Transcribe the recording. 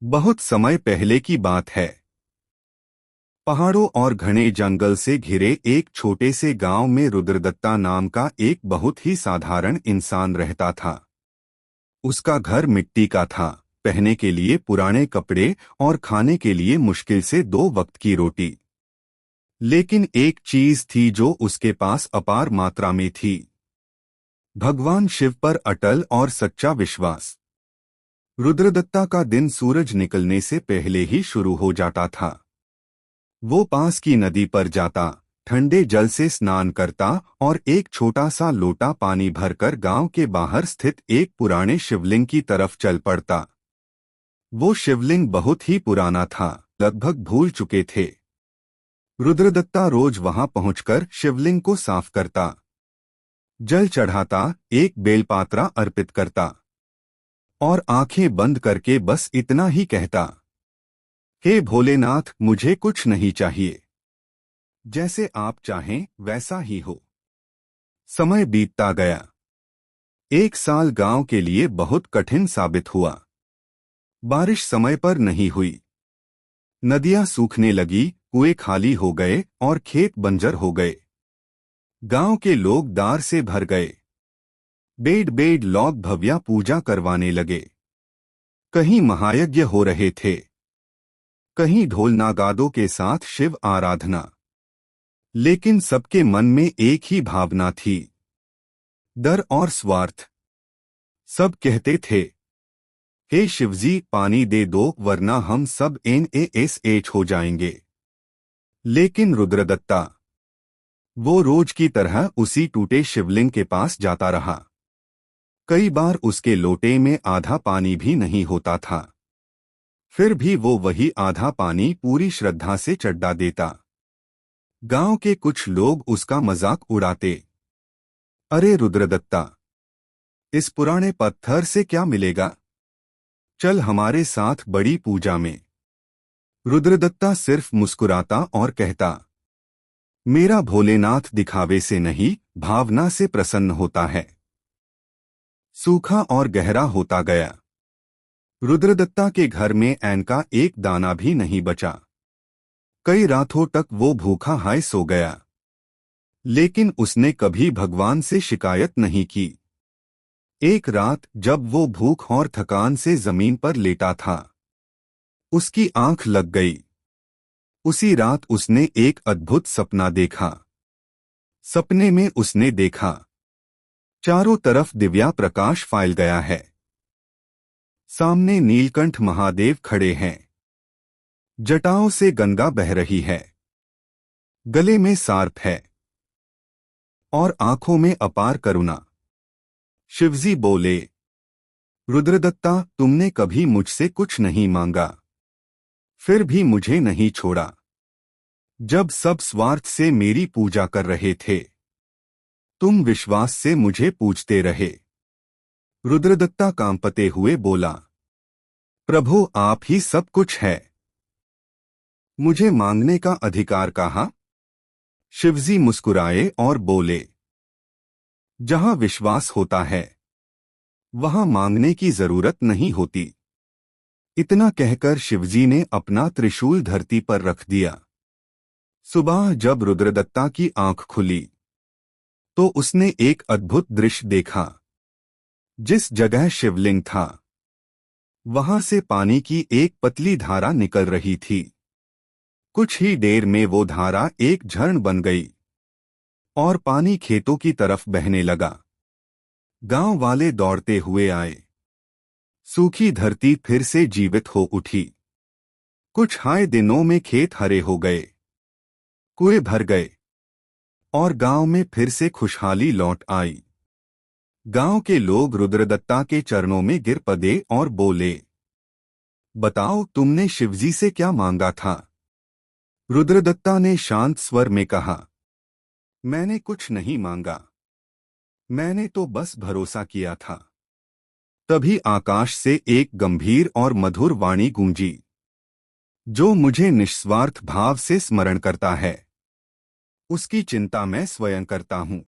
बहुत समय पहले की बात है। पहाड़ों और घने जंगल से घिरे एक छोटे से गांव में रुद्रदत्ता नाम का एक बहुत ही साधारण इंसान रहता था। उसका घर मिट्टी का था, पहनने के लिए पुराने कपड़े और खाने के लिए मुश्किल से 2 वक्त की रोटी। लेकिन एक चीज थी जो उसके पास अपार मात्रा में थी, भगवान शिव पर अटल और सच्चा विश्वास। रुद्रदत्ता का दिन सूरज निकलने से पहले ही शुरू हो जाता था। वो पास की नदी पर जाता, ठंडे जल से स्नान करता और एक छोटा सा लोटा पानी भरकर गांव के बाहर स्थित एक पुराने शिवलिंग की तरफ चल पड़ता। वो शिवलिंग बहुत ही पुराना था, लगभग भूल चुके थे। रुद्रदत्ता रोज वहां पहुंचकर शिवलिंग को साफ करता, जल चढ़ाता, एक बेलपात्रा अर्पित करता और आंखें बंद करके बस इतना ही कहता, हे भोलेनाथ, मुझे कुछ नहीं चाहिए, जैसे आप चाहें वैसा ही हो। समय बीतता गया। एक साल गांव के लिए बहुत कठिन साबित हुआ। बारिश समय पर नहीं हुई, नदियां सूखने लगी, कुएं खाली हो गए और खेत बंजर हो गए। गांव के लोग दार से भर गए। बेड बेड लोग भव्या पूजा करवाने लगे। कहीं महायज्ञ हो रहे थे, कहीं ढोल नागादों के साथ शिव आराधना। लेकिन सबके मन में एक ही भावना थी, डर और स्वार्थ। सब कहते थे, हे शिवजी, पानी दे दो वरना हम सब NASH हो जाएंगे। लेकिन रुद्रदत्ता, वो रोज की तरह उसी टूटे शिवलिंग के पास जाता रहा। कई बार उसके लोटे में आधा पानी भी नहीं होता था, फिर भी वो वही आधा पानी पूरी श्रद्धा से चढ़ा देता। गांव के कुछ लोग उसका मजाक उड़ाते, अरे रुद्रदत्ता, इस पुराने पत्थर से क्या मिलेगा, चल हमारे साथ बड़ी पूजा में। रुद्रदत्ता सिर्फ मुस्कुराता और कहता, मेरा भोलेनाथ दिखावे से नहीं, भावना से प्रसन्न होता है। सूखा और गहरा होता गया। रुद्रदत्ता के घर में अन्न का एक दाना भी नहीं बचा। कई रातों तक वो भूखा हाय सो गया। लेकिन उसने कभी भगवान से शिकायत नहीं की। एक रात जब वो भूख और थकान से जमीन पर लेटा था, उसकी आंख लग गई। उसी रात उसने एक अद्भुत सपना देखा। सपने में उसने देखा, चारों तरफ दिव्या प्रकाश फैल गया है। सामने नीलकंठ महादेव खड़े हैं। जटाओं से गंगा बह रही है। गले में सार्प है और आंखों में अपार करुणा। शिवजी बोले, रुद्रदत्ता, तुमने कभी मुझसे कुछ नहीं मांगा, फिर भी मुझे नहीं छोड़ा। जब सब स्वार्थ से मेरी पूजा कर रहे थे, तुम विश्वास से मुझे पूजते रहे। रुद्रदत्ता कांपते हुए बोला, प्रभु, आप ही सब कुछ है, मुझे मांगने का अधिकार कहाँ। शिवजी मुस्कुराए और बोले, जहां विश्वास होता है वहां मांगने की जरूरत नहीं होती। इतना कहकर शिवजी ने अपना त्रिशूल धरती पर रख दिया। सुबह जब रुद्रदत्ता की आंख खुली तो उसने एक अद्भुत दृश्य देखा। जिस जगह शिवलिंग था, वहां से पानी की एक पतली धारा निकल रही थी। कुछ ही देर में वो धारा एक झरन बन गई और पानी खेतों की तरफ बहने लगा। गांव वाले दौड़ते हुए आए। सूखी धरती फिर से जीवित हो उठी। कुछ हाय दिनों में खेत हरे हो गए, कुएं भर गए और गांव में फिर से खुशहाली लौट आई। गांव के लोग रुद्रदत्ता के चरणों में गिर पड़े और बोले, बताओ, तुमने शिवजी से क्या मांगा था। रुद्रदत्ता ने शांत स्वर में कहा, मैंने कुछ नहीं मांगा, मैंने तो बस भरोसा किया था। तभी आकाश से एक गंभीर और मधुर वाणी गूंजी, जो मुझे निस्वार्थ भाव से स्मरण करता है, उसकी चिंता मैं स्वयं करता हूँ।